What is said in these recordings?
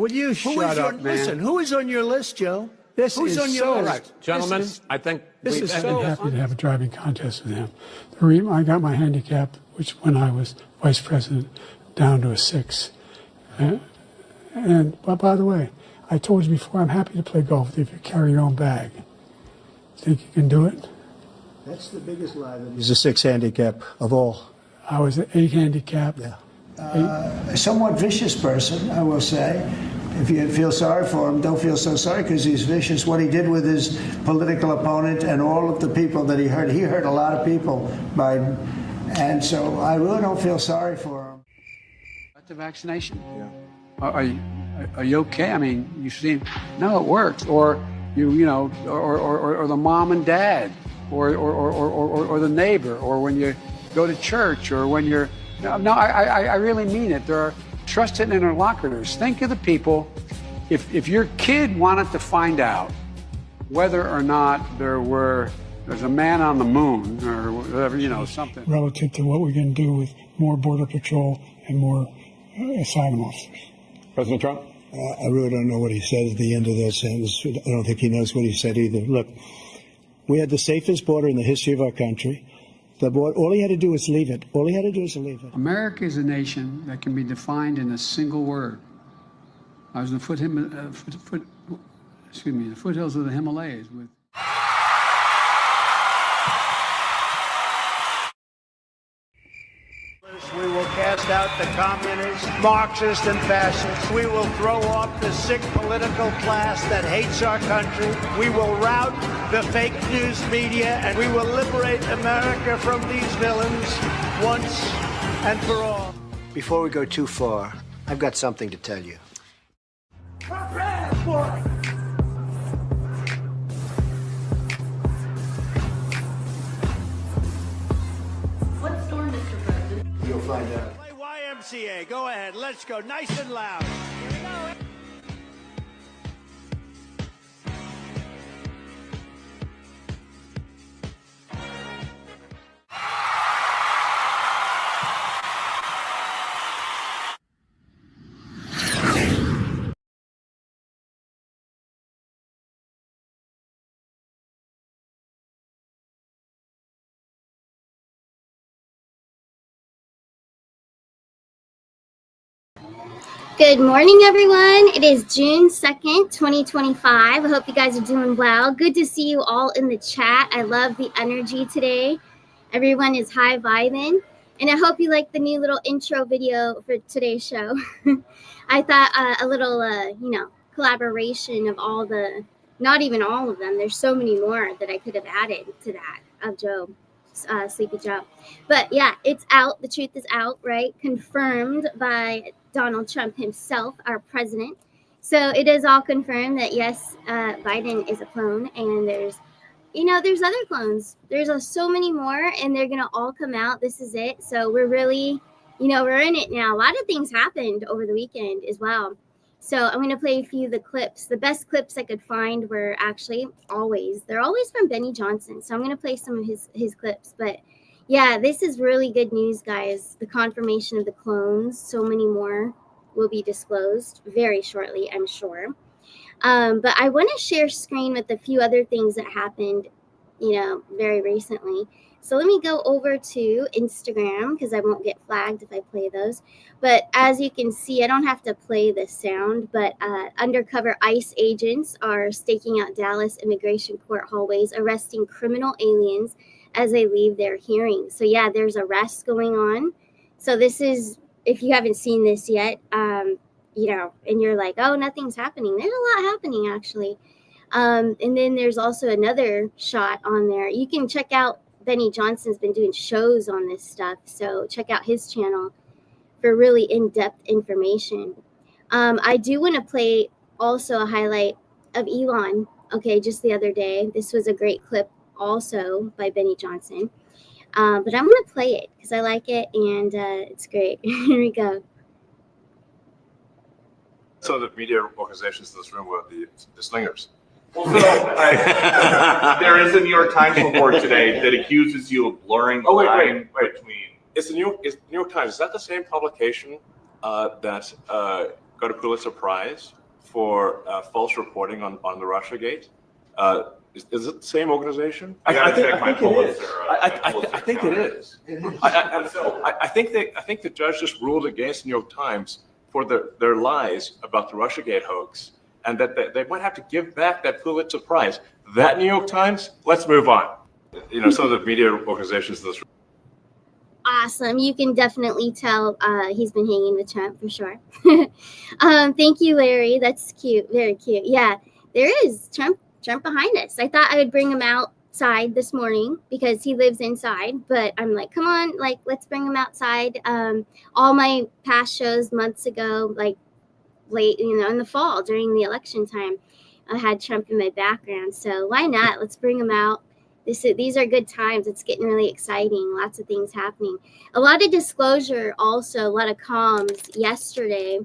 Will you shut up, man? Listen, who is on your list, Joe? Who's on your list? Right. Gentlemen, I think I've been happy to have a driving contest with him. I got my handicap, which when I was vice president, down to a 6. But by the way, I told you before, I'm happy to play golf if you carry your own bag. Think you can do it? That's the biggest lie that he's a 6 handicap of all. I was an 8 handicap. Yeah. A somewhat vicious person, I will say. If you feel sorry for him, don't feel so sorry because he's vicious. What he did with his political opponent and all of the people that he hurt a lot of people, Biden. And so I really don't feel sorry for him. The vaccination? Yeah. Are you okay? I mean, you see, no, it works. Or or the mom and dad, or the neighbor, or when you go to church, or when you're. No, I really mean it. There are trusted interlocutors. Think of the people. If your kid wanted to find out whether or not there's a man on the moon or whatever, something. Relative to what we're going to do with more border patrol and more asylum officers. President Trump? I really don't know what he said at the end of that sentence. I don't think he knows what he said either. Look, we had the safest border in the history of our country. All he had to do was leave it. All he had to do was leave it. America is a nation that can be defined in a single word. I was in the foothills of the Himalayas with. We will cast out the communists, Marxists, and fascists. We will throw off the sick political class that hates our country. We will rout the fake news media, and we will liberate America from these villains once and for all. Before we go too far, I've got something to tell you. What storm, Mr. President? You'll find out. Play YMCA. Go ahead. Let's go. Nice and loud. Here we go. Good morning, everyone. It is June 2nd, 2025. I hope you guys are doing well. Good to see you all in the chat. I love the energy today. Everyone is high vibing. And I hope you like the new little intro video for today's show. I thought a little, collaboration of all the, not even all of them. There's so many more that I could have added to that of Joe. Sleepy Joe. But yeah, it's out. The truth is out, right? Confirmed by Donald Trump himself, our president. So it is all confirmed that yes, Biden is a clone, and there's other clones. There's so many more, and they're gonna all come out. This is it. So we're really, we're in it now. A lot of things happened over the weekend as well. So I'm going to play a few of the clips. The best clips I could find were actually they're always from Benny Johnson. So I'm going to play some of his clips. But yeah, this is really good news, guys. The confirmation of the clones. So many more will be disclosed very shortly, I'm sure. But I want to share screen with a few other things that happened, very recently. So let me go over to Instagram because I won't get flagged if I play those. But as you can see, I don't have to play the sound, but undercover ICE agents are staking out Dallas immigration court hallways, arresting criminal aliens as they leave their hearings. So yeah, there's arrests going on. So this is, if you haven't seen this yet, and you're like, oh, nothing's happening. There's a lot happening, actually. And then there's also another shot on there. You can check out Benny Johnson's been doing shows on this stuff, so check out his channel for really in-depth information. I do want to play also a highlight of Elon, just the other day. This was a great clip also by Benny Johnson, but I'm going to play it because I like it, and it's great. Here we go. So the media organizations in this room were the slingers. Well, so there is a New York Times report today that accuses you of blurring the line between. It's the New York Times. Is that the same publication that got a Pulitzer Prize for false reporting on the Russiagate. Is it the same organization? I think it is. I think it is. I think the judge just ruled against the New York Times for their lies about the Russiagate hoax, and that they might have to give back that Pulitzer Prize. That New York Times. Let's move on. Some of the media organizations. Awesome. You can definitely tell he's been hanging with Trump for sure. Thank you, Larry. That's cute. Very cute. Yeah, there is Trump behind us. I thought I would bring him outside this morning because he lives inside, but I'm like, come on, like, let's bring him outside. All my past shows months ago, like late, in the fall during the election time, I had Trump in my background. So why not? Let's bring him out. These are good times. It's getting really exciting. Lots of things happening. A lot of disclosure also, a lot of comms yesterday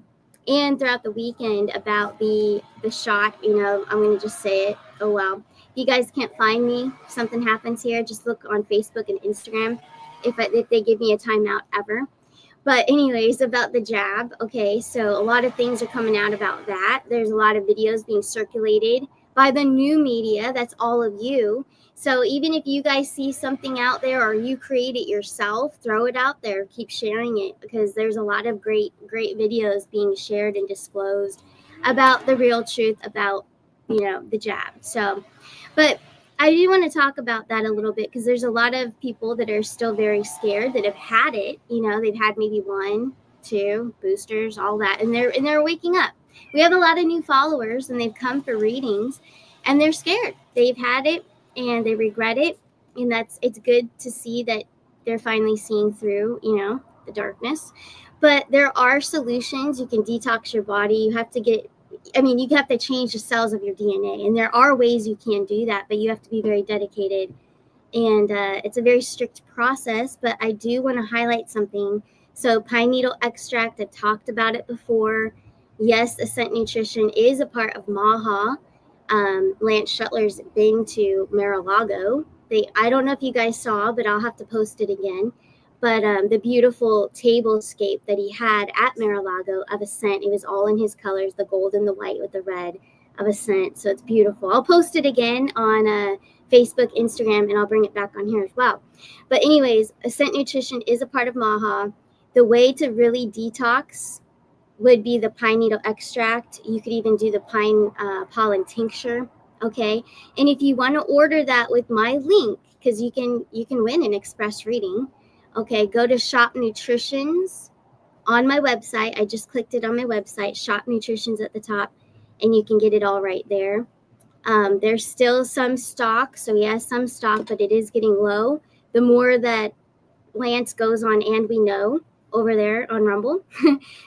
and throughout the weekend about the shot. I'm going to just say it. Oh, well. If you guys can't find me, if something happens here, just look on Facebook and Instagram if they give me a timeout ever. But anyways, about the jab. Okay, so a lot of things are coming out about that. There's a lot of videos being circulated by the new media. That's all of you. So even if you guys see something out there or you create it yourself, throw it out there. Keep sharing it because there's a lot of great videos being shared and disclosed about the real truth about, the jab. So, but I do want to talk about that a little bit because there's a lot of people that are still very scared that have had it. They've had maybe 1, 2 boosters, all that, and they're waking up. We have a lot of new followers and they've come for readings and they're scared. They've had it and they regret it, and it's good to see that they're finally seeing through, the darkness. But there are solutions. You can detox your body. You have to change the cells of your DNA, and there are ways you can do that, but you have to be very dedicated, and it's a very strict process. But I do want to highlight something. So pine needle extract, I've talked about it before. Yes, Ascent Nutrition is a part of MAHA. Lance Shuttler's been to Mar-a-Lago. I don't know if you guys saw, but I'll have to post it again. But the beautiful tablescape that he had at Mar-a-Lago of Ascent, it was all in his colors, the gold and the white with the red of Ascent. So it's beautiful. I'll post it again on Facebook, Instagram, and I'll bring it back on here as well. But anyways, Ascent Nutrition is a part of MAHA. The way to really detox would be the pine needle extract. You could even do the pine pollen tincture. Okay, and if you want to order that with my link, because you can win an express reading. Okay, go to Shop Nutritions on my website. I just clicked it on my website. Shop Nutritions at the top, and you can get it all right there. There's still some stock, so yes, some stock, but it is getting low. The more that Lance goes on, and we know over there on Rumble,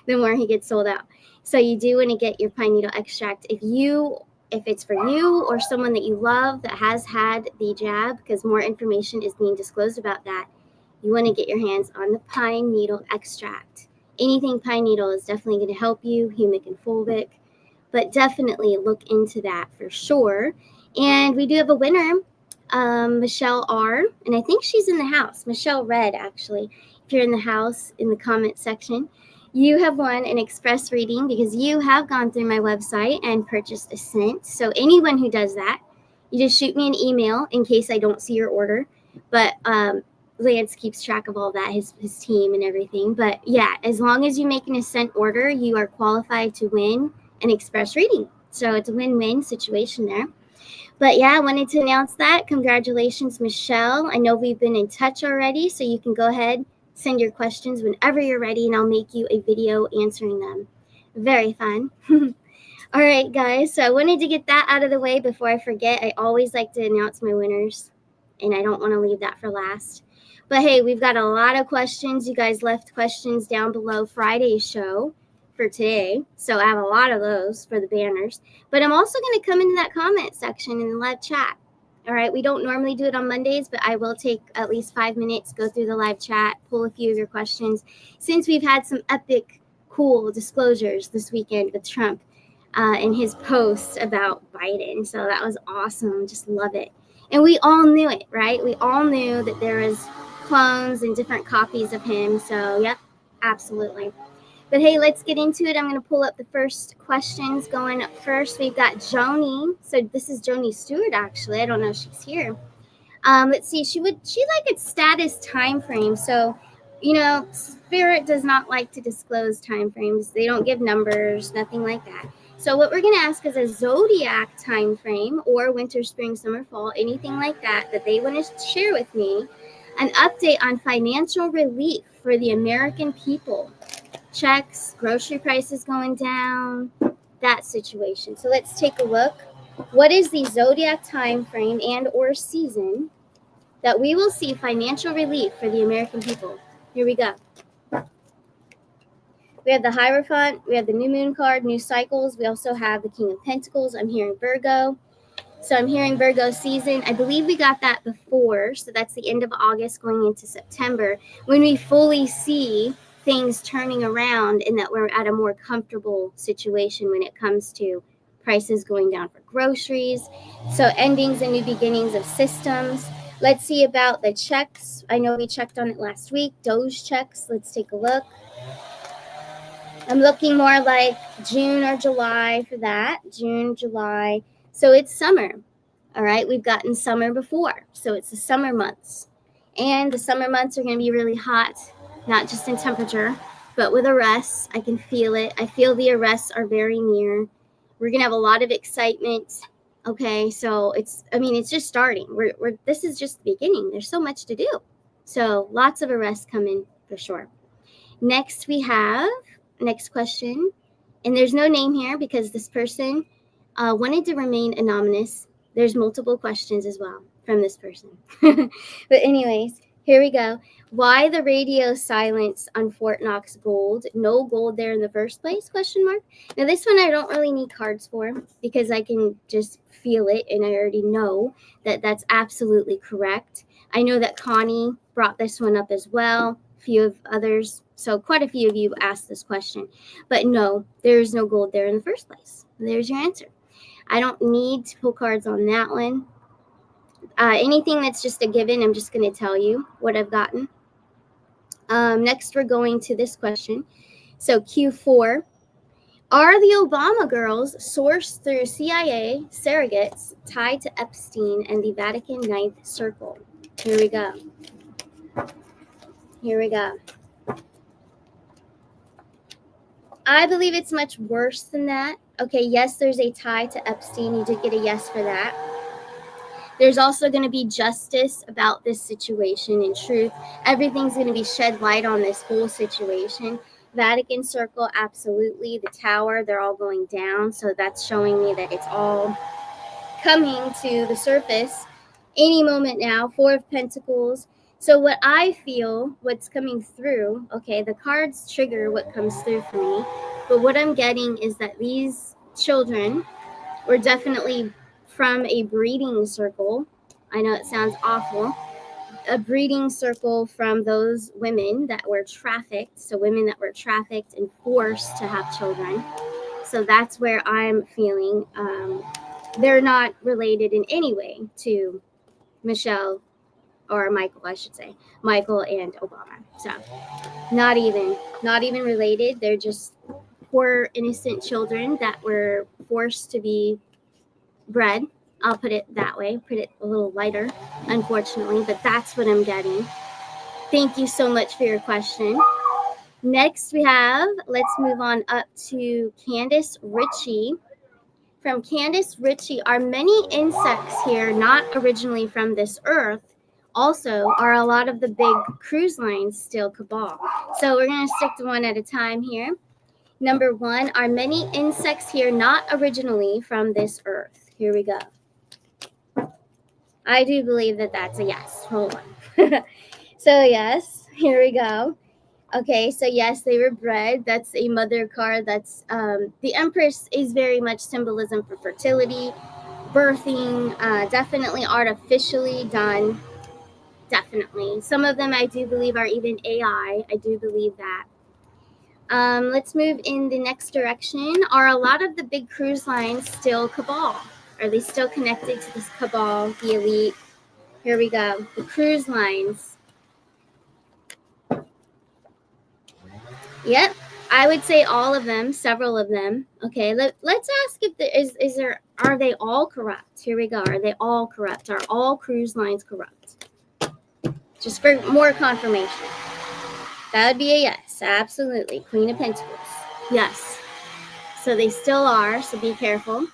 the more he gets sold out. So you do want to get your pine needle extract if it's for you or someone that you love that has had the jab, because more information is being disclosed about that. You want to get your hands on the pine needle extract. Anything pine needle is definitely going to help you, humic and fulvic, but definitely look into that for sure. And we do have a winner, Michelle R., and I think she's in the house. Michelle Red, actually. If you're in the house, in the comment section, you have won an express reading because you have gone through my website and purchased Ascent. So anyone who does that, you just shoot me an email in case I don't see your order. But Lance keeps track of all that, his team and everything. But yeah, as long as you make an Ascent order, you are qualified to win an express reading. So it's a win-win situation there. But yeah, I wanted to announce that. Congratulations, Michelle. I know we've been in touch already, so you can go ahead, send your questions whenever you're ready, and I'll make you a video answering them. Very fun. All right, guys. So I wanted to get that out of the way before I forget. I always like to announce my winners, and I don't want to leave that for last. But hey, we've got a lot of questions. You guys left questions down below Friday's show for today. So I have a lot of those for the banners. But I'm also going to come into that comment section in the live chat. All right, we don't normally do it on Mondays, but I will take at least 5 minutes, go through the live chat, pull a few of your questions, since we've had some epic, cool disclosures this weekend with Trump and his posts about Biden. So that was awesome. Just love it. And we all knew it, right? We all knew that there was clones and different copies of him. So, yep, absolutely. But hey, let's get into it. I'm going to pull up the first questions. Going up first, we've got Joni. So this is Joni Stewart, actually. I don't know if she's here. Let's see. She like its status time frame. So, Spirit does not like to disclose time frames. They don't give numbers, nothing like that. So what we're going to ask is a zodiac time frame or winter, spring, summer, fall, anything like that they want to share with me. An update on financial relief for the American people. Checks, grocery prices going down, that situation. So let's take a look. What is the zodiac time frame and or season that we will see financial relief for the American people? Here we go. We have the Hierophant, we have the new moon card, new cycles. We also have the King of Pentacles. I'm hearing Virgo. So I'm hearing Virgo season. I believe we got that before. So that's the end of August going into September when we fully see things turning around and that we're at a more comfortable situation when it comes to prices going down for groceries. So endings and new beginnings of systems. Let's see about the checks. I know we checked on it last week. Doge checks. Let's take a look. I'm looking more like June or July for that. June, July. So it's summer. All right. We've gotten summer before. So it's the summer months. And the summer months are going to be really hot, not just in temperature, but with arrests. I can feel it. I feel the arrests are very near. We're going to have a lot of excitement. Okay. So it's just starting. This is just the beginning. There's so much to do. So lots of arrests coming for sure. Next question, and there's no name here because this person wanted to remain anonymous. There's multiple questions as well from this person. But anyways, here we go. Why the radio silence on Fort Knox gold? No gold there in the first place? ? Now this one I don't really need cards for because I can just feel it and I already know that that's absolutely correct. I know that Connie brought this one up as well. Few of others, so quite a few of you asked this question, but no, there is no gold there in the first place. There's your answer. I don't need to pull cards on that one. Anything that's just a given, I'm just going to tell you what I've gotten. Next, we're going to this question. So Q4, are the Obama girls sourced through CIA surrogates tied to Epstein and the Vatican Ninth Circle? Here we go. I believe it's much worse than that. Okay, yes, there's a tie to Epstein. You did get a yes for that. There's also going to be justice about this situation and truth. Everything's going to be shed light on this whole situation. Vatican Circle, absolutely. The tower, they're all going down. So that's showing me that it's all coming to the surface any moment now. Four of Pentacles. So what I feel, what's coming through, okay, the cards trigger what comes through for me. But what I'm getting is that these children were definitely from a breeding circle. I know it sounds awful. A breeding circle from those women that were trafficked. So women that were trafficked and forced to have children. So that's where I'm feeling they're not related in any way to Michelle or Michael, I should say. Michael and Obama. So not even related. They're just poor, innocent children that were forced to be bred. I'll put it that way, put it a little lighter, unfortunately, but that's what I'm getting. Thank you so much for your question. Next let's move on up to Candace Ritchie. From Candace Ritchie, are many insects here not originally from this earth? Also, are a lot of the big cruise lines still cabal? So we're going to stick to one at a time here. Number 1, are many insects here not originally from this earth? Here we go. I do believe that that's a yes. Hold on. So yes, here we go. Okay, so yes, they were bred. That's a mother card. That's the Empress is very much symbolism for fertility, birthing, definitely artificially done. Definitely. Some of them I do believe are even AI. I do believe that. Let's move in the next direction. Are a lot of the big cruise lines still cabal? Are they still connected to this cabal, the elite? Here we go. The cruise lines. Yep. I would say all of them, several of them. Okay, let's ask if there are they all corrupt? Here we go. Are they all corrupt? Are all cruise lines corrupt? Just for more confirmation. That would be a yes. Absolutely. Queen of Pentacles. Yes. So they still are, so be careful.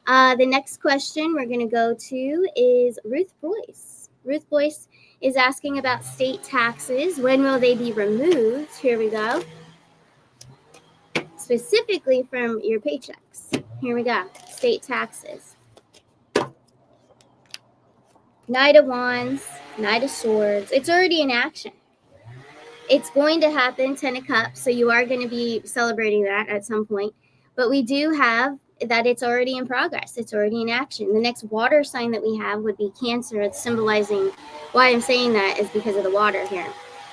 The next question we're going to go to is Ruth Boyce. Ruth Boyce is asking about state taxes. When will they be removed? Here we go. Specifically from your paychecks. Here we go. State taxes. Knight of Wands, Knight of Swords. It's already in action. It's going to happen, 10 of Cups, so you are going to be celebrating that at some point. But we do have that it's already in progress. It's already in action. The next water sign that we have would be Cancer. It's symbolizing, why I'm saying that is because of the water here.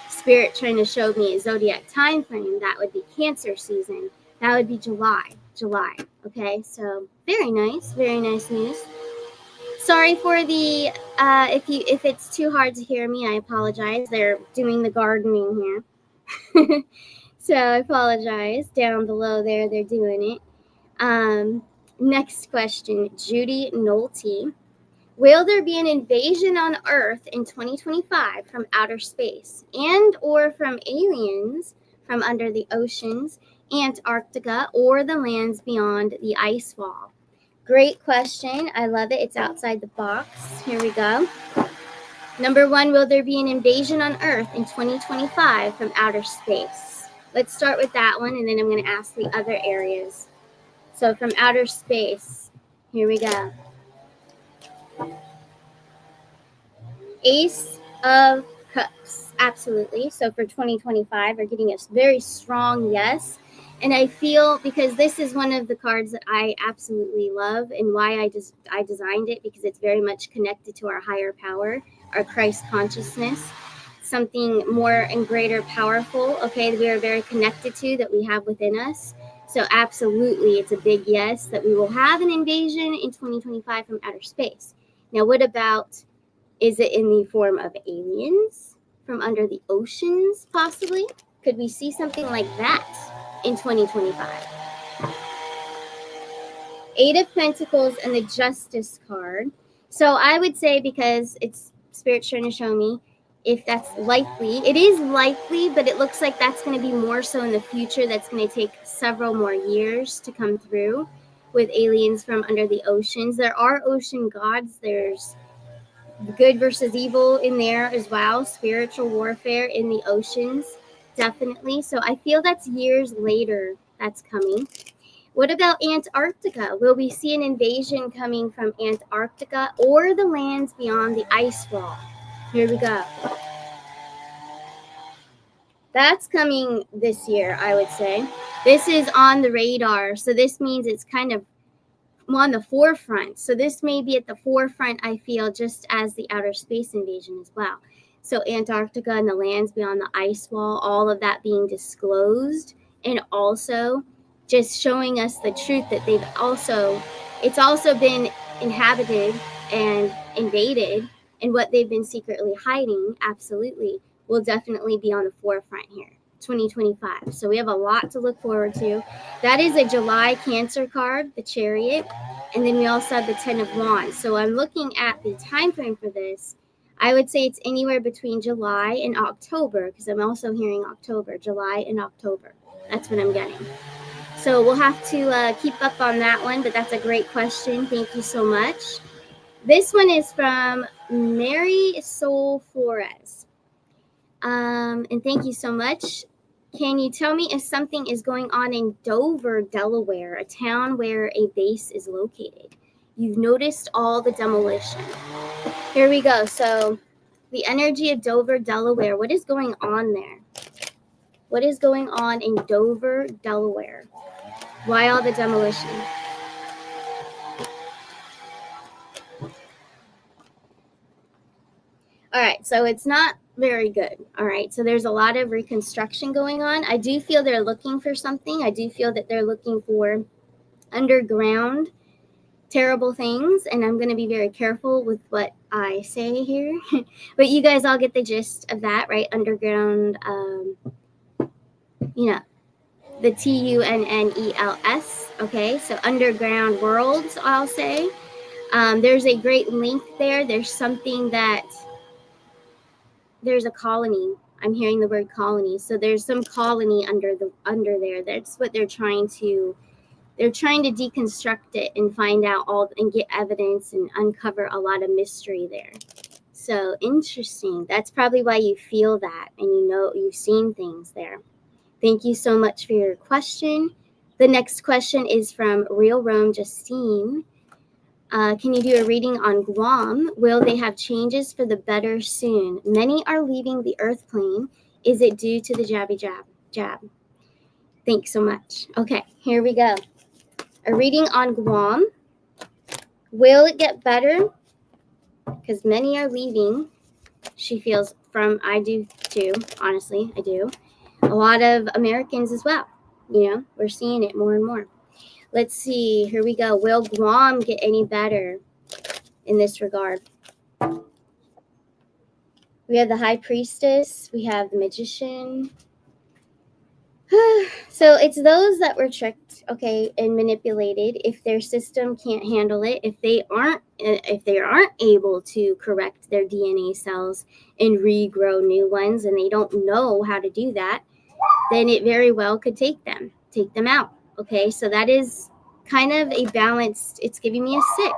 Spirit trying to show me a zodiac time frame. That would be Cancer season. That would be July. Okay, so very nice news. Sorry for the if it's too hard to hear me, I apologize. They're doing the gardening here. So I apologize. Down below there, they're doing it. Next question, Judy Nolte. Will there be an invasion on Earth in 2025 from outer space and or from aliens from under the oceans, Antarctica, or the lands beyond the ice wall? Great question. I love it. It's outside the box. Here we go. Number 1, will there be an invasion on Earth in 2025 from outer space? Let's start with that one, and then I'm going to ask the other areas. So from outer space, here we go. Ace of Cups. Absolutely. So for 2025, we're getting a very strong yes. And I feel, because this is one of the cards that I absolutely love, and why I designed it, because it's very much connected to our higher power, our Christ consciousness, something more and greater powerful, okay, that we are very connected to, that we have within us. So absolutely, it's a big yes that we will have an invasion in 2025 from outer space. Now, what about, is it in the form of aliens from under the oceans, possibly? Could we see something like that in 2025? 8 of Pentacles and the Justice card. So I would say, because it's Spirit's trying to show me if that's likely. It is likely, but it looks like that's going to be more so in the future. That's going to take several more years to come through with aliens from under the oceans. There are ocean gods. There's good versus evil in there as well. Spiritual warfare in the oceans, definitely. So I feel that's years later that's coming. What about Antarctica? Will we see an invasion coming from Antarctica or the lands beyond the ice wall? Here we go. That's coming this year, I would say. This is on the radar. So this means it's kind of on the forefront. So this may be at the forefront, I feel, just as the outer space invasion as well. So Antarctica and the lands beyond the ice wall, all of that being disclosed, and also just showing us the truth that it's also been inhabited and invaded, and what they've been secretly hiding, absolutely, will definitely be on the forefront here. 2025. So we have a lot to look forward to. That is a July Cancer card, the Chariot, and then we also have the 10 of Wands. So I'm looking at the time frame for this. I would say it's anywhere between July and October, because I'm also hearing October, July and October. That's what I'm getting. So we'll have to keep up on that one, but that's a great question. Thank you so much. This one is from Mary Sol Flores. And thank you so much. Can you tell me if something is going on in Dover, Delaware, a town where a base is located? You've noticed all the demolition. Here we go. So the energy of Dover, Delaware, what is going on there? What is going on in Dover, Delaware? Why all the demolition? All right, so it's not very good. All right, so there's a lot of reconstruction going on. I do feel they're looking for something. I do feel that they're looking for underground terrible things, and I'm going to be very careful with what I say here. But you guys all get the gist of that, right? Underground, the TUNNELS. Okay, so underground worlds, I'll say. There's a great link there. There's something that there's a colony. I'm hearing the word colony. So there's some colony under there. That's what they're trying to deconstruct it and find out all and get evidence and uncover a lot of mystery there. So interesting. That's probably why you feel that, and you know you've seen things there. Thank you so much for your question. The next question is from Real Rome Justine. Can you do a reading on Guam? Will they have changes for the better soon? Many are leaving the Earth plane. Is it due to the jabby jab? Thanks so much. Okay, here we go. A reading on Guam. Will it get better? Because many are leaving. She feels I do too, honestly, I do. A lot of Americans as well. You know, we're seeing it more and more. Let's see, here we go. Will Guam get any better in this regard? We have the High Priestess. We have the Magician. So it's those that were tricked, okay, and manipulated. If their system can't handle it, if they aren't able to correct their DNA cells and regrow new ones, and they don't know how to do that, then it very well could take them out. Okay, so that is kind of a balanced. It's giving me a 6,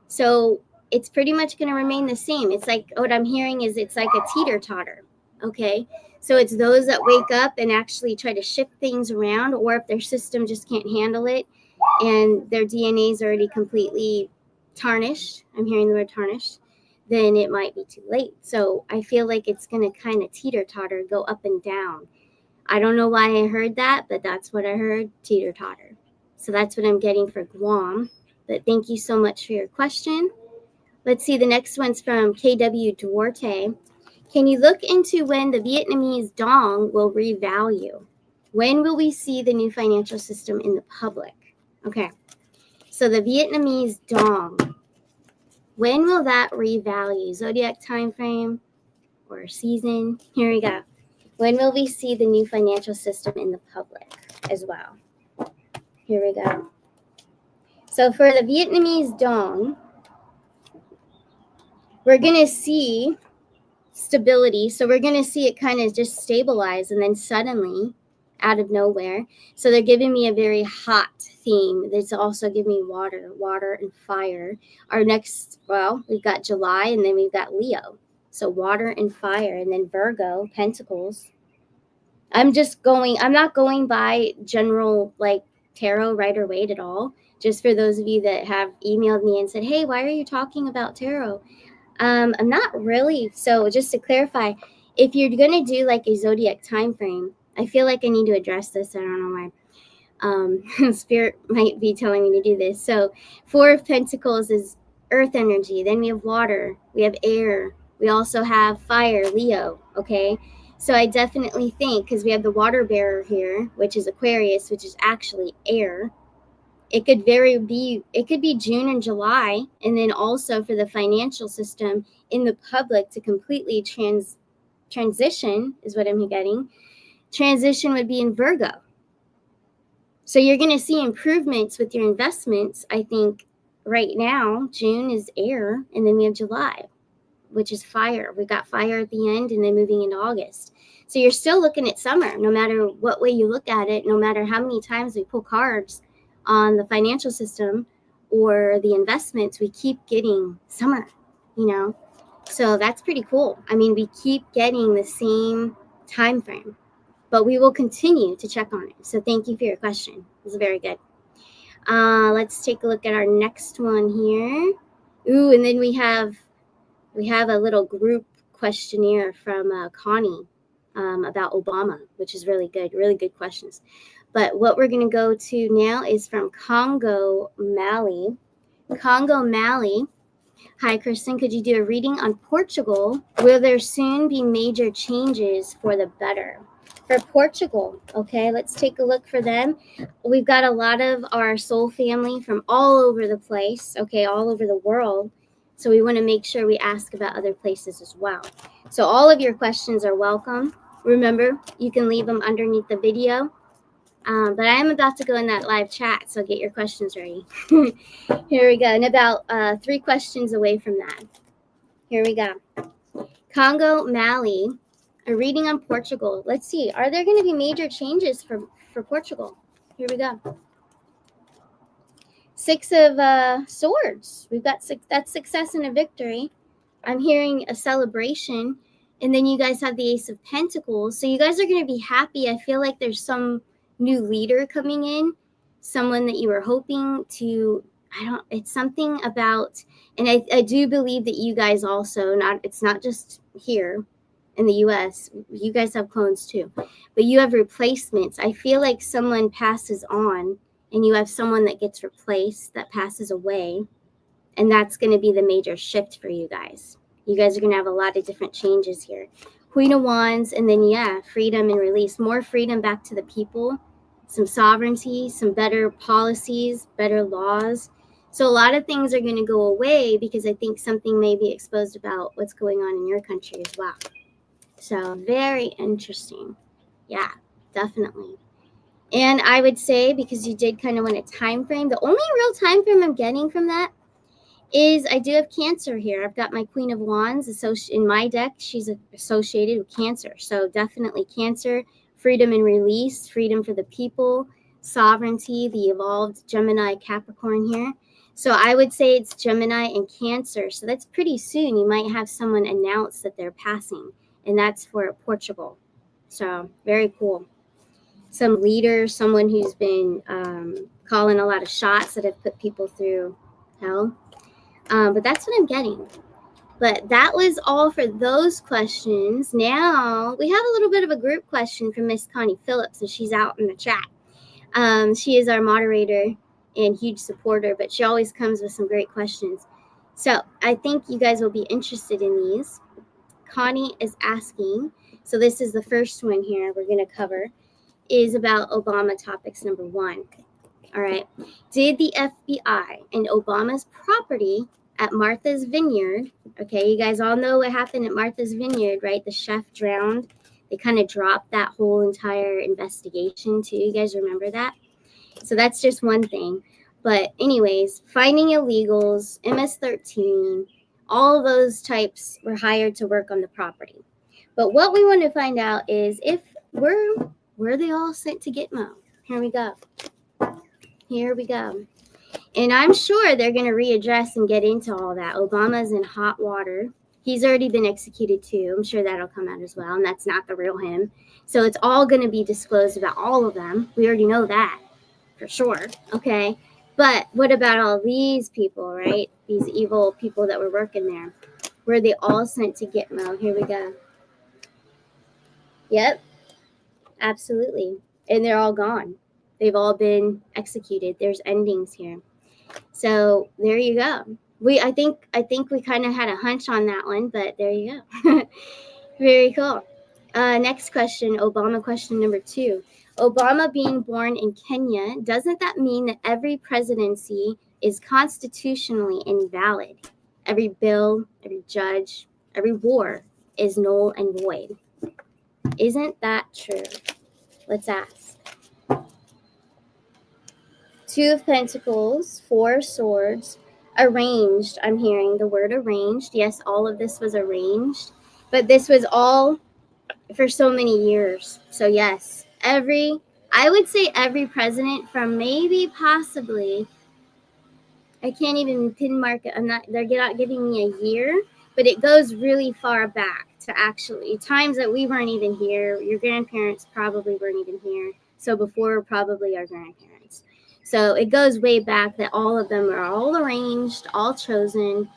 so it's pretty much going to remain the same. It's like what I'm hearing is it's like a teeter-totter. Okay. So it's those that wake up and actually try to shift things around, or if their system just can't handle it and their DNA is already completely tarnished, I'm hearing the word tarnished, then it might be too late. So I feel like it's going to kind of teeter-totter, go up and down. I don't know why I heard that, but that's what I heard, teeter-totter. So that's what I'm getting for Guam. But thank you so much for your question. Let's see, the next one's from KW Duarte. Can you look into when the Vietnamese dong will revalue? When will we see the new financial system in the public? Okay, so the Vietnamese dong, when will that revalue? Zodiac time frame or season? Here we go. When will we see the new financial system in the public as well? Here we go. So for the Vietnamese dong, we're going to see stability. So we're going to see it kind of just stabilize and then suddenly out of nowhere. So they're giving me a very hot theme. It's also giving me water and fire. Our next, well, we've got July and then we've got Leo. So water and fire, and then Virgo, Pentacles. I'm not going by general like tarot Rider Waite at all. Just for those of you that have emailed me and said, hey, why are you talking about tarot? I'm not really. So just to clarify, if you're going to do like a zodiac time frame, I feel like I need to address this. I don't know why. Spirit might be telling me to do this. So 4 of Pentacles is earth energy. Then we have water. We have air. We also have fire, Leo. Okay. So I definitely think, because we have the water bearer here, which is Aquarius, which is actually air. It could be June and July, and then also for the financial system in the public to completely transition is what I'm getting. Transition would be in Virgo. So you're going to see improvements with your investments. I think right now, June is air, and then we have July, which is fire. We got fire at the end and then moving into August. So you're still looking at summer, no matter what way you look at it, no matter how many times we pull cards on the financial system or the investments, we keep getting summer, so that's pretty cool. I mean, we keep getting the same time frame, but we will continue to check on it. So thank you for your question. It was very good. Let's take a look at our next one here. Ooh, and then we have a little group questionnaire from Connie about Obama, which is really good questions. But what we're going to go to now is from Congo Mali. Congo Mali. Hi, Kristen. Could you do a reading on Portugal? Will there soon be major changes for the better? For Portugal, okay, let's take a look for them. We've got a lot of our soul family from all over the place, okay, all over the world. So we want to make sure we ask about other places as well. So all of your questions are welcome. Remember, you can leave them underneath the video. But I am about to go in that live chat, so get your questions ready. Here we go. And about 3 questions away from that. Here we go. Congo, Mali, a reading on Portugal. Let's see. Are there going to be major changes for Portugal? Here we go. 6 of swords. We've got 6. That's success and a victory. I'm hearing a celebration. And then you guys have the Ace of Pentacles. So you guys are going to be happy. I feel like there's some new leader coming in. Someone that you were hoping to, it's something about, and I do believe that you guys also, it's not just here in the US. You guys have clones too. But you have replacements. I feel like someone passes on and you have someone that gets replaced, that passes away. And that's going to be the major shift for you guys. You guys are going to have a lot of different changes here. Queen of Wands, and then, yeah, freedom and release. More freedom back to the people. Some sovereignty, some better policies, better laws. So a lot of things are going to go away because I think something may be exposed about what's going on in your country as well. So very interesting. Yeah, definitely. And I would say, because you did kind of want a time frame, the only real time frame I'm getting from that is I do have Cancer here. I've got my Queen of Wands in my deck. She's associated with Cancer. So definitely Cancer, freedom and release, freedom for the people, sovereignty, the evolved Gemini, Capricorn here. So I would say it's Gemini and Cancer. So that's pretty soon. You might have someone announce that they're passing, and that's for Portugal. So very cool. Some leader, someone who's been calling a lot of shots that have put people through hell. But that's what I'm getting. But that was all for those questions. Now we have a little bit of a group question from Miss Connie Phillips, and she's out in the chat. She is our moderator and huge supporter, but she always comes with some great questions. So I think you guys will be interested in these. Connie is asking, so this is the first one here we're going to cover, is about Obama topics number 1. All right. Did the FBI and Obama's property at Martha's Vineyard, okay, you guys all know what happened at Martha's Vineyard, right? The chef drowned. They kind of dropped that whole entire investigation too. You guys remember that? So that's just one thing. But anyways, finding illegals, MS-13, all of those types were hired to work on the property. But what we want to find out is if were they all sent to Gitmo? Here we go. Here we go. And I'm sure they're going to readdress and get into all that. Obama's in hot water. He's already been executed too. I'm sure that'll come out as well. And that's not the real him. So it's all going to be disclosed about all of them. We already know that for sure. Okay. But what about all these people, right? These evil people that were working there. Were they all sent to Gitmo? Here we go. Yep. Absolutely. And they're all gone. They've all been executed. There's endings here. So there you go. I think we kind of had a hunch on that one, but there you go. Very cool. Next question, Obama question number 2. Obama being born in Kenya, doesn't that mean that every presidency is constitutionally invalid? Every bill, every judge, every war is null and void. Isn't that true? Let's ask. 2 of Pentacles, 4 of Swords, arranged. I'm hearing the word arranged. Yes, all of this was arranged, but this was all for so many years. So yes, I would say every president from maybe possibly, I can't even pin mark it. They're not giving me a year, but it goes really far back to actually times that we weren't even here. Your grandparents probably weren't even here. So before probably our grandparents. So it goes way back that all of them are all arranged, all chosen.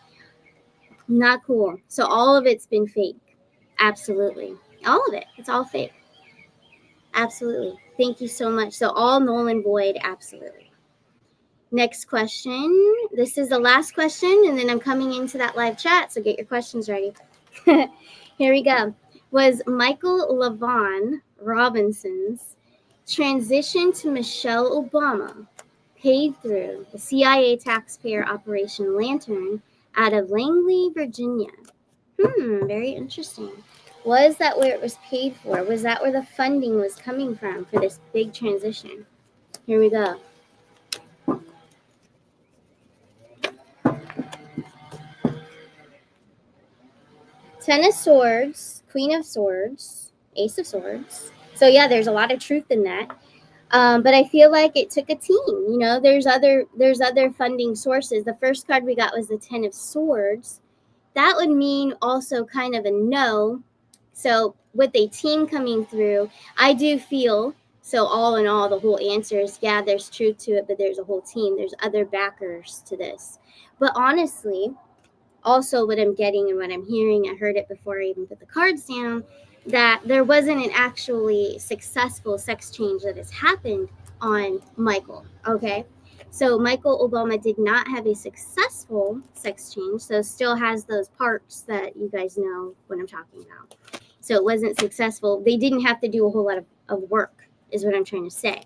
Not cool. So all of it's been fake. Absolutely. All of it. It's all fake. Absolutely. Thank you so much. So all null and void. Absolutely. Next question. This is the last question, and then I'm coming into that live chat, so get your questions ready. Here we go. Was Michael LaVaughn Robinson's transition to Michelle Obama paid through the CIA taxpayer Operation Lantern out of Langley, Virginia? Very interesting. Was that where it was paid for? Was that where the funding was coming from for this big transition? Here we go. Ten of Swords, Queen of Swords, Ace of Swords. So yeah, there's a lot of truth in that. But I feel like it took a team. You know, there's other funding sources. The first card we got was the Ten of Swords. That would mean also kind of a no. So with a team coming through, I do feel, so all in all, the whole answer is, yeah, there's truth to it, but there's a whole team. There's other backers to this. But honestly, also what I'm getting and what I'm hearing, I heard it before I even put the cards down, that there wasn't an actually successful sex change that has happened on Michael, okay? So Michael Obama did not have a successful sex change, so still has those parts that you guys know what I'm talking about. So it wasn't successful. They didn't have to do a whole lot of work, is what I'm trying to say.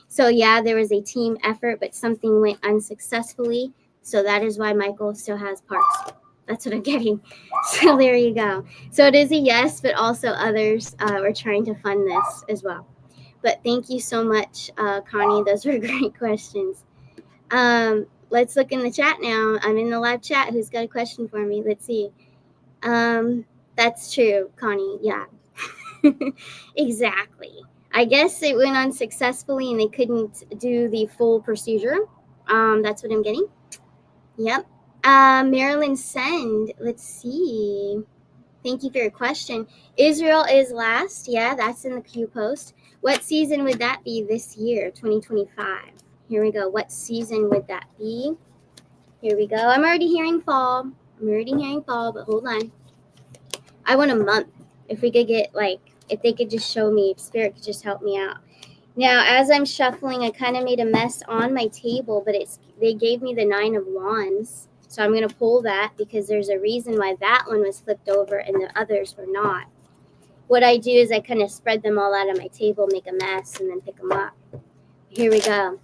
So yeah, there was a team effort, but something went unsuccessfully. So that is why Michael still has parts. That's what I'm getting. So there you go. So it is a yes, but also others were trying to fund this as well. But thank you so much, Connie. Those were great questions. Let's look in the chat now. I'm in the live chat. Who's got a question for me? Let's see. That's true, Connie. Yeah. Exactly. I guess it went unsuccessfully and they couldn't do the full procedure. That's what I'm getting. Yep. Marilyn Send, let's see. Thank you for your question. Israel is last. Yeah, that's in the Q post. What season would that be this year, 2025? Here we go. What season would that be? Here we go. I'm already hearing fall. But hold on. I want a month. If we could get, like, if they could just show me, if Spirit could just help me out. Now, as I'm shuffling, I kind of made a mess on my table, but they gave me the 9 of Wands. So I'm going to pull that because there's a reason why that one was flipped over and the others were not. What I do is I kind of spread them all out on my table, make a mess, and then pick them up. Here we go.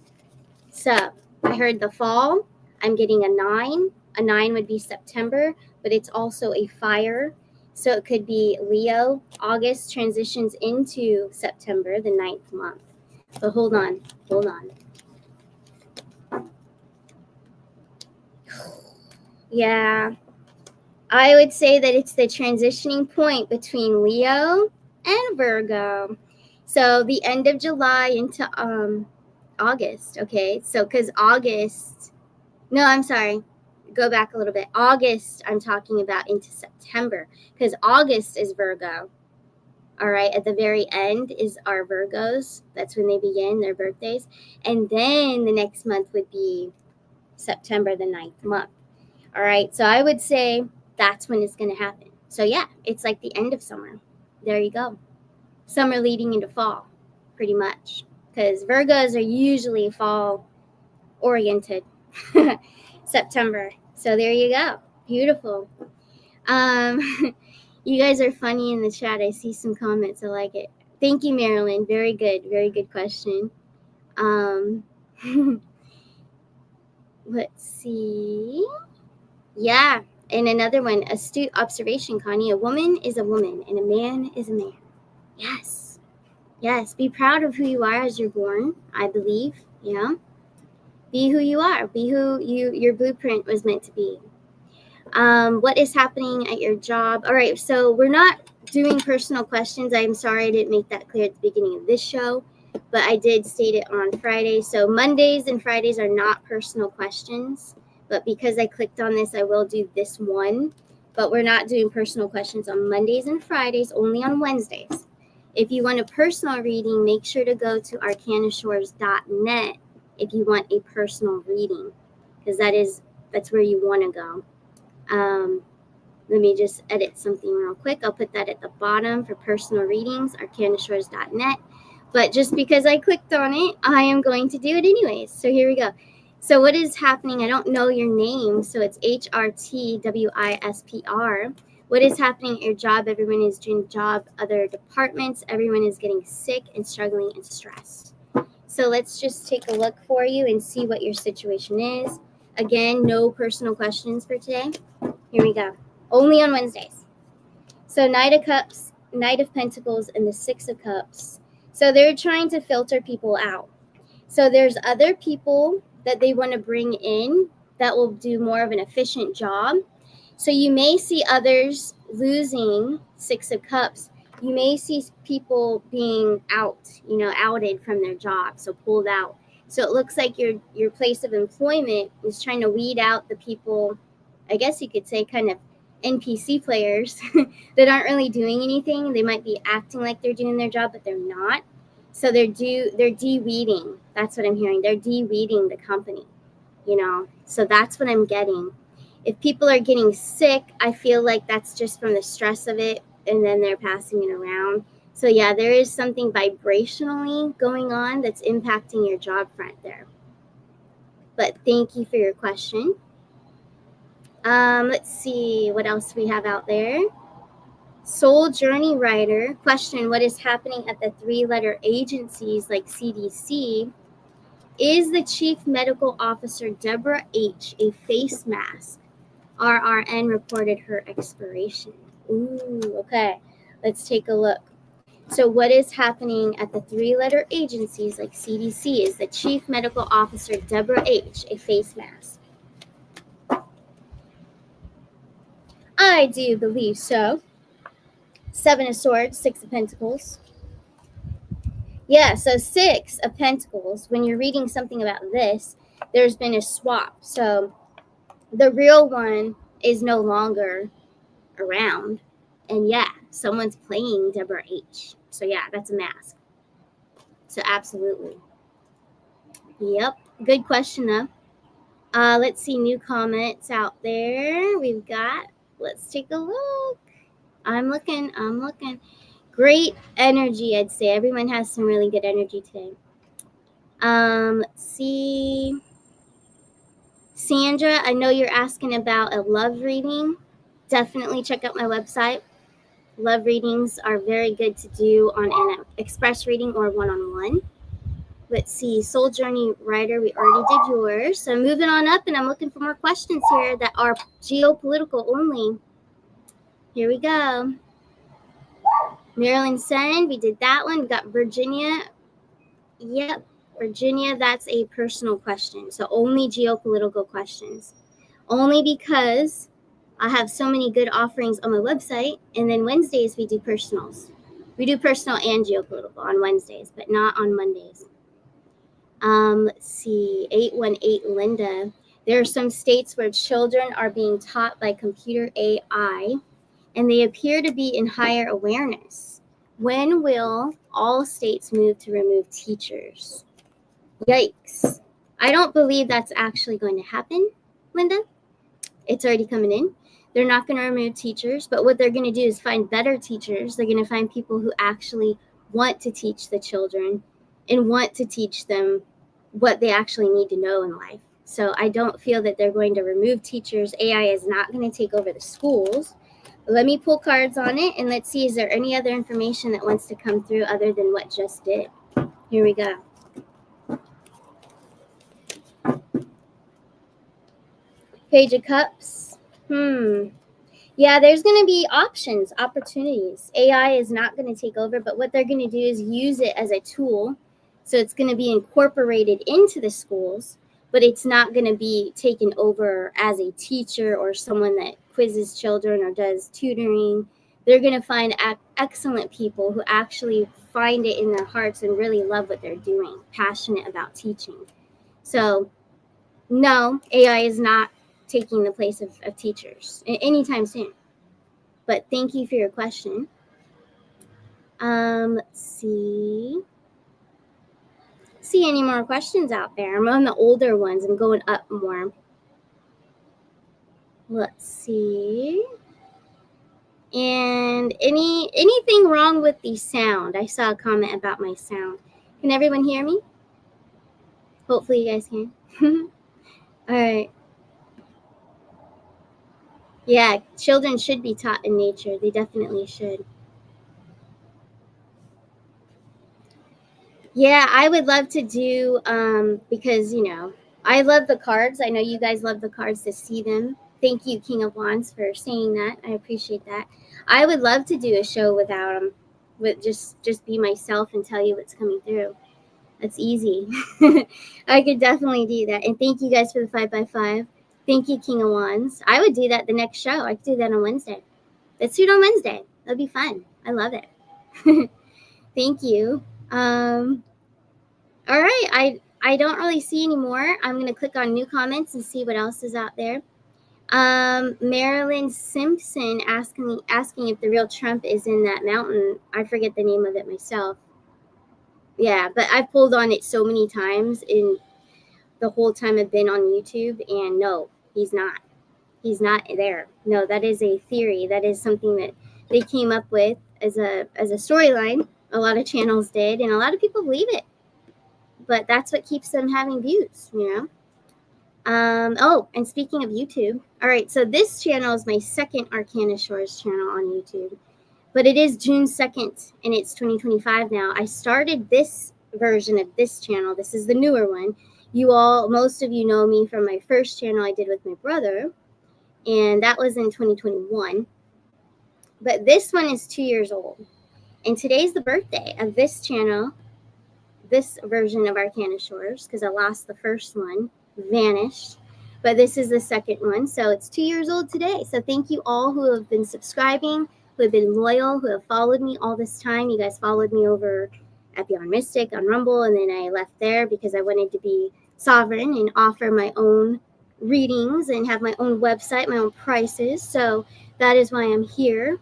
So I heard the fall. I'm getting a 9. A 9 would be September, but it's also a fire. So it could be Leo. August transitions into September, the 9th month. But hold on. Yeah, I would say that it's the transitioning point between Leo and Virgo. So the end of July into August, okay? So because August, no, I'm sorry. Go back a little bit. August, I'm talking about into September because August is Virgo. All right, at the very end is our Virgos. That's when they begin their birthdays. And then the next month would be September, the 9th month. All right, so I would say that's when it's going to happen. So yeah, it's like the end of summer. There you go. Summer leading into fall, pretty much. Because Virgos are usually fall oriented. September. So there you go. Beautiful. You guys are funny in the chat. I see some comments. I like it. Thank you, Marilyn. Very good. Very good question. Let's see. Yeah. And another one, astute observation, Connie. A woman is a woman and a man is a man. Yes. Yes. Be proud of who you are as you're born, I believe. Yeah. Be who you are. Be who your blueprint was meant to be. What is happening at your job? All right. So we're not doing personal questions. I'm sorry I didn't make that clear at the beginning of this show, but I did state it on Friday. So Mondays and Fridays are not personal questions. But because I clicked on this, I will do this one. But we're not doing personal questions on Mondays and Fridays, only on Wednesdays. If you want a personal reading, make sure to go to Starcanashores.net if you want a personal reading, because that's where you want to go. Let me just edit something real quick. I'll put that at the bottom for personal readings, Starcanashores.net. But just because I clicked on it, I am going to do it anyways. So here we go. So what is happening? I don't know your name. So it's HRTWISPR. What is happening at your job? Everyone is doing job, other departments. Everyone is getting sick and struggling and stressed. So let's just take a look for you and see what your situation is. Again, no personal questions for today. Here we go. Only on Wednesdays. So Knight of Cups Knight of Pentacles, and the Six of Cups. So they're trying to filter people out. So there's other people that they want to bring in that will do more of an efficient job. So you may see others losing Six of Cups. You may see people being outed from their job, so pulled out. So it looks like your place of employment is trying to weed out the people, I guess you could say kind of NPC players that aren't really doing anything. They might be acting like they're doing their job, but they're not. So they're de-weeding. That's what I'm hearing. They're de-weeding the company, So that's what I'm getting. If people are getting sick, I feel like that's just from the stress of it, and then they're passing it around. So yeah, there is something vibrationally going on that's impacting your job front there. But thank you for your question. Let's see what else we have out there. Soul Journey Writer, question, what is happening at the 3-letter agencies like CDC? Is the Chief Medical Officer, Deborah H., a face mask? RRN reported her expiration. Ooh, okay. Let's take a look. So what is happening at the 3-letter agencies like CDC? Is the Chief Medical Officer, Deborah H., a face mask? I do believe so. 7 of Swords, 6 of Pentacles. Yeah, so 6 of Pentacles, when you're reading something about this, there's been a swap. So the real one is no longer around. And yeah, someone's playing Deborah H. So yeah, that's a mask. So absolutely. Yep. Good question though. Let's see new comments out there. We've got, let's take a look. I'm looking. Great energy, I'd say. Everyone has some really good energy today. Let's see. Sandra, I know you're asking about a love reading. Definitely check out my website. Love readings are very good to do on an express reading or one-on-one. Let's see. Soul Journey Writer, we already did yours. So moving on up, and I'm looking for more questions here that are geopolitical only. Here we go. Maryland Sun, we did that one. We got Virginia. Yep, Virginia, that's a personal question. So only geopolitical questions. Only because I have so many good offerings on my website. And then Wednesdays, we do personals. We do personal and geopolitical on Wednesdays, but not on Mondays. Let's see, 818 Linda. There are some states where children are being taught by computer AI, and they appear to be in higher awareness. When will all states move to remove teachers? Yikes. I don't believe that's actually going to happen, Linda. It's already coming in. They're not going to remove teachers, but what they're going to do is find better teachers. They're going to find people who actually want to teach the children and want to teach them what they actually need to know in life. So I don't feel that they're going to remove teachers. AI is not going to take over the schools. Let me pull cards on it, and let's see, is there any other information that wants to come through other than what just did? Here we go. Page of Cups. Yeah, there's going to be options, opportunities. AI is not going to take over, but what they're going to do is use it as a tool. So it's going to be incorporated into the schools, but it's not going to be taken over as a teacher or someone that quizzes children or does tutoring. They're going to find excellent people who actually find it in their hearts and really love what they're doing, passionate about teaching. So no, AI is not taking the place of teachers anytime soon. But thank you for your question. Let's see any more questions out there. I'm on the older ones. I'm going up more. Let's see. And anything wrong with the sound? I saw a comment about my sound. Can everyone hear me? Hopefully you guys can. All right. Yeah, children should be taught in nature. They definitely should. Yeah, I would love to do, because, I love the cards. I know you guys love the cards to see them. Thank you, King of Wands, for saying that. I appreciate that. I would love to do a show without him, with just be myself and tell you what's coming through. That's easy. I could definitely do that. And thank you guys for the 5x5. Thank you, King of Wands. I would do that the next show. I could do that on Wednesday. Let's do it on Wednesday. That'd be fun. I love it. Thank you. All right. I don't really see any more. I'm going to click on new comments and see what else is out there. Marilyn Simpson asking if the real Trump is in that mountain. I forget the name of it myself. Yeah, but I've pulled on it so many times in the whole time I've been on YouTube, and no, he's not. He's not there. No, that is a theory. That is something that they came up with as a storyline. A lot of channels did, and a lot of people believe it. But that's what keeps them having views, you know? Oh, and speaking of YouTube, all right, so this channel is my second Starcanashores channel on YouTube, but it is June 2nd, and it's 2025 now. I started this version of this channel. This is the newer one. Most of you know me from my first channel I did with my brother, and that was in 2021. But this one is 2 years old, and today's the birthday of this channel, this version of Starcanashores, because I lost the first one, vanished. But this is the second one, so it's 2 years old today. So thank you all who have been subscribing, who have been loyal, who have followed me all this time. You guys followed me over at Beyond Mystic on Rumble, and then I left there because I wanted to be sovereign and offer my own readings and have my own website, my own prices. So that is why I'm here.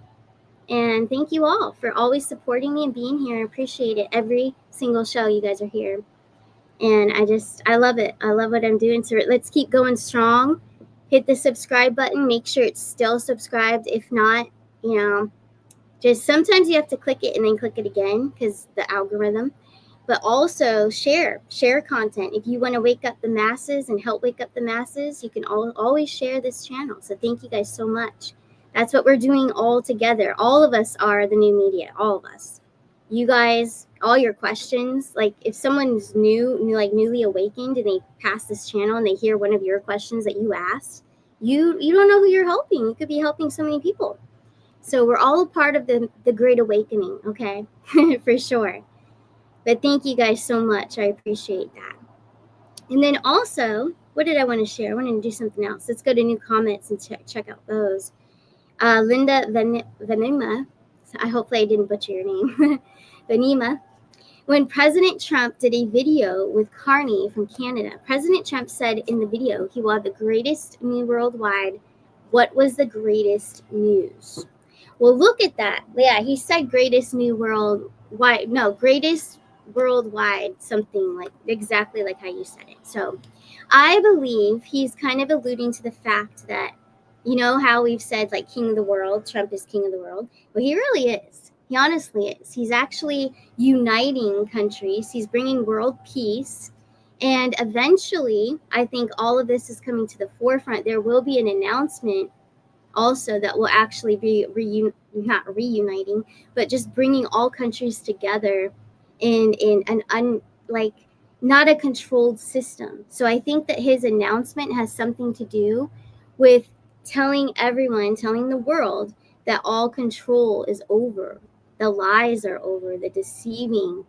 And thank you all for always supporting me and being here. I appreciate it. Every single show you guys are here. And I love it. I love what I'm doing. So let's keep going strong. Hit the subscribe button. Make sure it's still subscribed. If not, just sometimes you have to click it and then click it again because the algorithm. But also share content. If you want to wake up the masses and help wake up the masses, you can always share this channel. So thank you guys so much. That's what we're doing all together. All of us are the new media. All of us. You guys, all your questions, like if someone's newly awakened and they pass this channel and they hear one of your questions that you asked, you don't know who you're helping. You could be helping so many people. So we're all a part of the Great Awakening, okay? For sure. But thank you guys so much. I appreciate that. And then also, what did I want to share? I wanted to do something else. Let's go to new comments and check out those. Linda Venema, I hopefully I didn't butcher your name. Venema. When President Trump did a video with Carney from Canada, President Trump said in the video he will have the greatest news worldwide. What was the greatest news? Well, look at that. Yeah, he said greatest new worldwide. No, greatest worldwide, something like exactly like how you said it. So I believe he's kind of alluding to the fact that, you know how we've said like king of the world, Trump is king of the world. Well, he really is. He honestly is. He's actually uniting countries. He's bringing world peace. And eventually, I think all of this is coming to the forefront. There will be an announcement also that will actually be not reuniting, but just bringing all countries together in an not a controlled system. So I think that his announcement has something to do with telling the world that all control is over. The lies are over, the deceiving,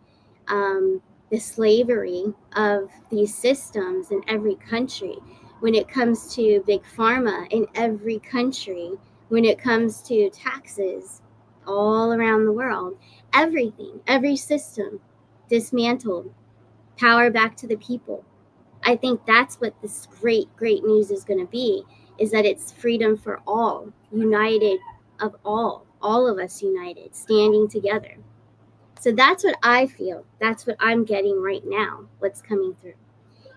the slavery of these systems in every country. When it comes to big pharma in every country, when it comes to taxes all around the world, everything, every system dismantled, power back to the people. I think that's what this great news is going to be, is that it's freedom for all, united of all of us united, standing together. So that's what I feel. That's what I'm getting right now, what's coming through.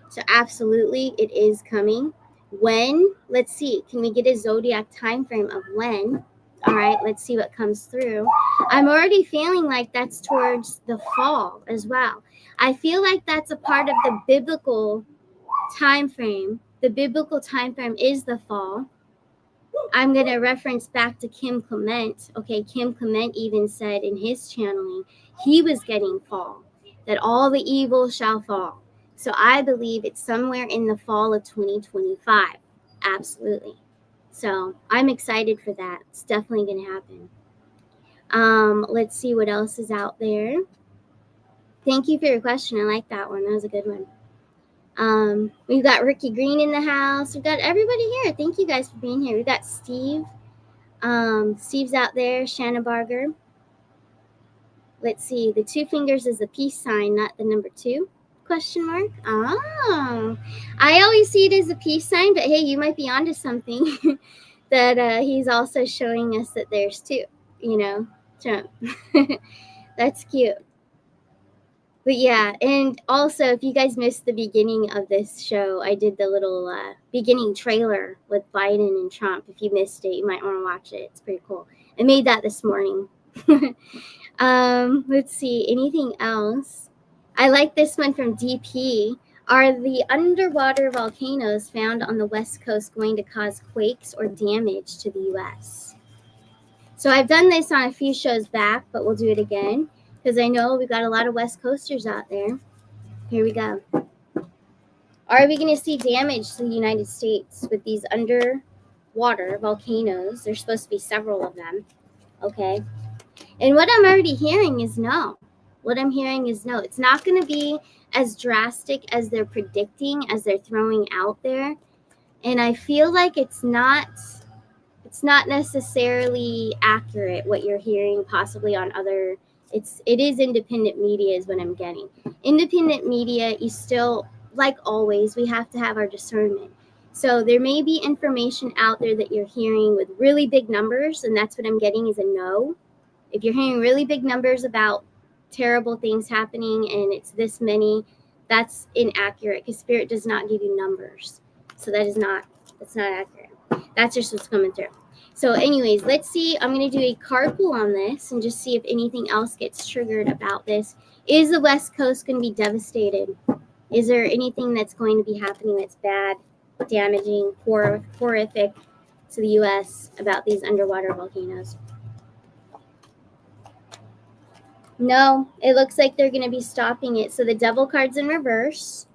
So absolutely, it is coming. When? Let's see. Can we get a zodiac time frame of when? All right, let's see what comes through. I'm already feeling like that's towards the fall as well. I feel like that's a part of the biblical time frame. The biblical time frame is the fall. I'm going to reference back to Kim Clement. Okay, Kim Clement even said in his channeling, he was getting fall, that all the evil shall fall. So I believe it's somewhere in the fall of 2025. Absolutely. So I'm excited for that. It's definitely going to happen. Let's see what else is out there. Thank you for your question. I like that one. That was a good one. We've got Ricky Green in the house. We've got everybody here. Thank you guys for being here. We've got Steve. Steve's out there. Shanna Barger. Let's see. The 2 fingers is the peace sign, not the number 2? Question mark. Oh, I always see it as a peace sign, but hey, you might be onto something. That he's also showing us that there's 2. You know, Trump. That's cute. But yeah, and also if you guys missed the beginning of this show, I did the little beginning trailer with Biden and Trump. If you missed it, you might want to watch it. It's pretty cool. I made that this morning. Let's see, anything else? I like this one from DP. Are the underwater volcanoes found on the West Coast going to cause quakes or damage to the U.S.? So I've done this on a few shows back, but we'll do it again because I know we've got a lot of West Coasters out there. Here we go. Are we going to see damage to the United States with these underwater volcanoes? There's supposed to be several of them. Okay. And what I'm already hearing is no. What I'm hearing is no. It's not going to be as drastic as they're predicting, as they're throwing out there. And I feel like it's not necessarily accurate what you're hearing possibly on other, it is independent media is what I'm getting. Independent media, you still, like always, we have to have our discernment. So there may be information out there that you're hearing with really big numbers, and that's what I'm getting is a no. If you're hearing really big numbers about terrible things happening and it's this many, that's inaccurate because Spirit does not give you numbers. So that's not accurate. That's just what's coming through. So anyways, let's see. I'm going to do a card pull on this and just see if anything else gets triggered about this. Is the West Coast going to be devastated? Is there anything that's going to be happening that's bad, damaging, horrific to the U.S. about these underwater volcanoes? No, it looks like they're going to be stopping it. So the Devil card's in reverse.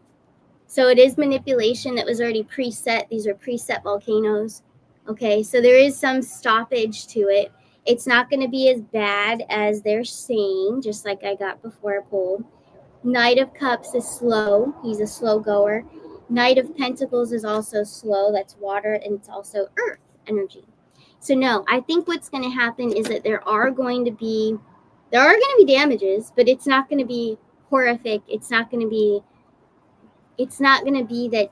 So it is manipulation that was already preset. These are preset volcanoes. Okay, so there is some stoppage to it. It's not going to be as bad as they're saying, just like I got before I pulled. Knight of Cups is slow. He's a slow goer. Knight of Pentacles is also slow. That's water, and it's also earth energy. So no, I think what's going to happen is that there are going to be damages, but it's not going to be horrific. It's not going to be that,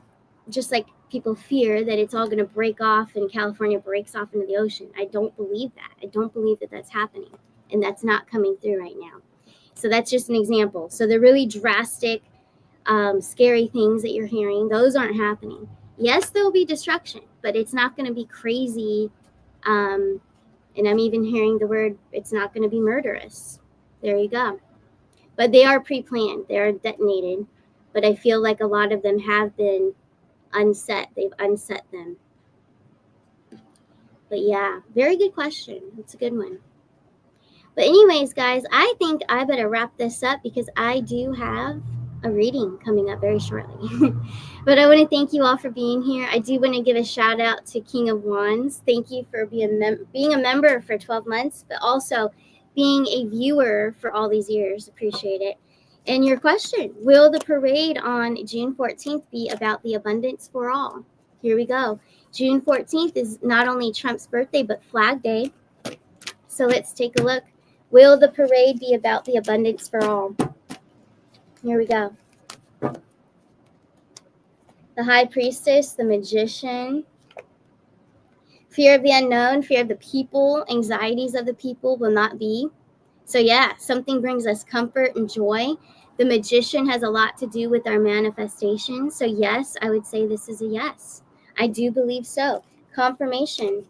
just like people fear that it's all going to break off and California breaks off into the ocean. I don't believe that. I don't believe that that's happening, and that's not coming through right now. So that's just an example. So the really drastic, scary things that you're hearing, those aren't happening. Yes, there will be destruction, but it's not going to be crazy. And I'm even hearing the word, it's not going to be murderous. There you go. But they are pre-planned. They are detonated. But I feel like a lot of them have been unset. They've unset them. But yeah, very good question. It's a good one. But anyways, guys, I think I better wrap this up because I do have a reading coming up very shortly. But I want to thank you all for being here. I do want to give a shout out to King of Wands. Thank you for being a member for 12 months, but also being a viewer for all these years. Appreciate it. And your question, will the parade on June 14th be about the abundance for all? Here we go. June 14th is not only Trump's birthday, but Flag Day. So let's take a look. Will the parade be about the abundance for all? Here we go. The High Priestess, the Magician. Fear of the unknown, fear of the people, anxieties of the people will not be. So yeah, something brings us comfort and joy. The Magician has a lot to do with our manifestation. So yes, I would say this is a yes. I do believe so. Confirmation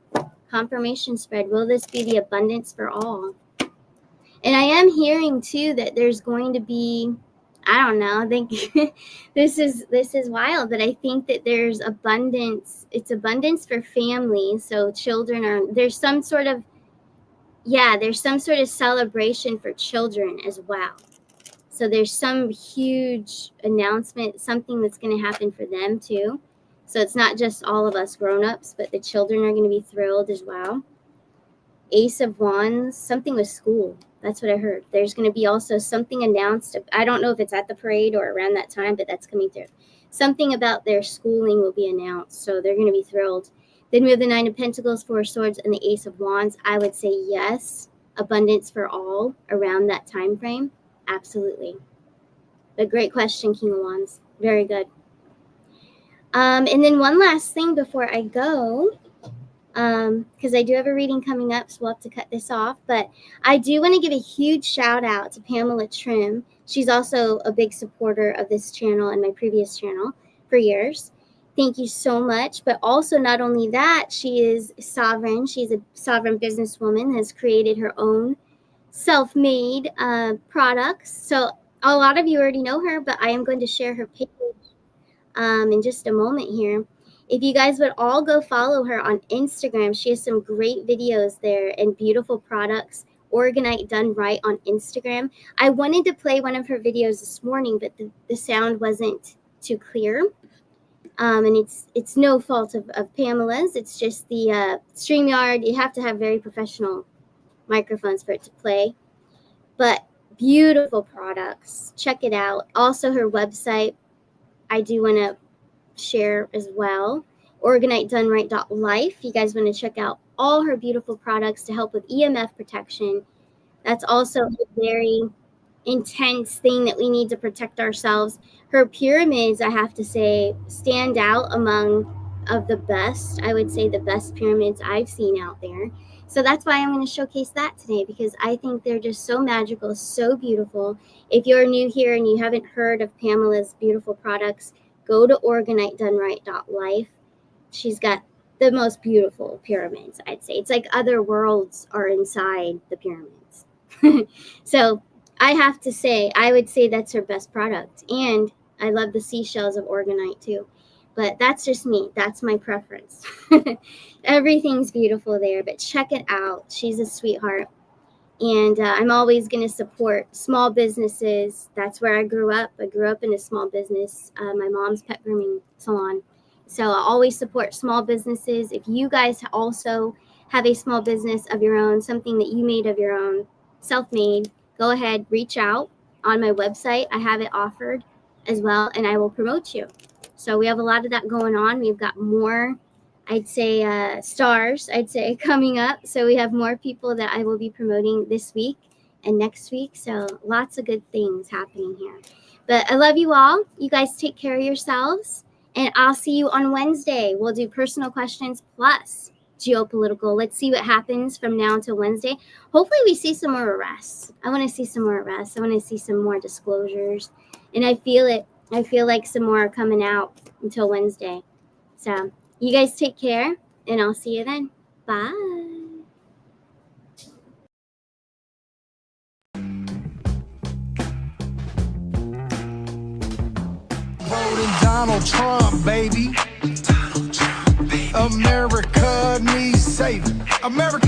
spread. Will this be the abundance for all? And I am hearing too that there's going to be, I don't know, I think this is wild, but I think that there's abundance. It's abundance for families. So children there's some sort of celebration for children as well. So there's some huge announcement, something that's going to happen for them too. So it's not just all of us grown-ups, but the children are going to be thrilled as well. Ace of Wands, something with school. That's what I heard. There's going to be also something announced. I don't know if it's at the parade or around that time, but that's coming through. Something about their schooling will be announced, so they're going to be thrilled. Then we have the Nine of Pentacles, Four of Swords, and the Ace of Wands. I would say yes, abundance for all around that time frame. Absolutely. But great question, King of Wands. Very good. And then one last thing before I go, because I do have a reading coming up, so we'll have to cut this off. But I do want to give a huge shout out to Pamela Trim. She's also a big supporter of this channel and my previous channel for years. Thank you so much. But also, not only that, she is sovereign. She's a sovereign businesswoman, has created her own self-made products. So a lot of you already know her, but I am going to share her page in just a moment here. If you guys would all go follow her on Instagram, she has some great videos there and beautiful products. Organite done right on Instagram. I wanted to play one of her videos this morning, but the sound wasn't too clear. And it's no fault of Pamela's. It's just the StreamYard. You have to have very professional microphones for it to play. But beautiful products. Check it out. Also, her website, I do want to share as well. OrganiteDoneRight.life. You guys want to check out all her beautiful products to help with EMF protection. That's also a very intense thing that we need to protect ourselves. Her pyramids, I have to say, stand out among of the best. I would say the best pyramids I've seen out there. So that's why I'm going to showcase that today, because I think they're just so magical, so beautiful. If you're new here and you haven't heard of Pamela's beautiful products, go to OrganiteDoneRight.life. She's got the most beautiful pyramids, I'd say. It's like other worlds are inside the pyramids. So I have to say, I would say that's her best product. And I love the seashells of Organite too. But that's just me. That's my preference. Everything's beautiful there, but check it out. She's a sweetheart. And I'm always going to support small businesses. That's where I grew up. I grew up in a small business, my mom's pet grooming salon. So I always support small businesses. If you guys also have a small business of your own, something that you made of your own, self-made, go ahead, reach out on my website. I have it offered as well, and I will promote you. So we have a lot of that going on. We've got more, I'd say, stars, coming up. So we have more people that I will be promoting this week and next week. So lots of good things happening here. But I love you all. You guys take care of yourselves. And I'll see you on Wednesday. We'll do personal questions plus geopolitical. Let's see what happens from now until Wednesday. Hopefully we see some more arrests. I want to see some more arrests. I want to see some more disclosures. And I feel it. I feel like some more are coming out until Wednesday. So you guys take care, and I'll see you then. Bye. Voting Donald Trump, baby. America needs saving. America.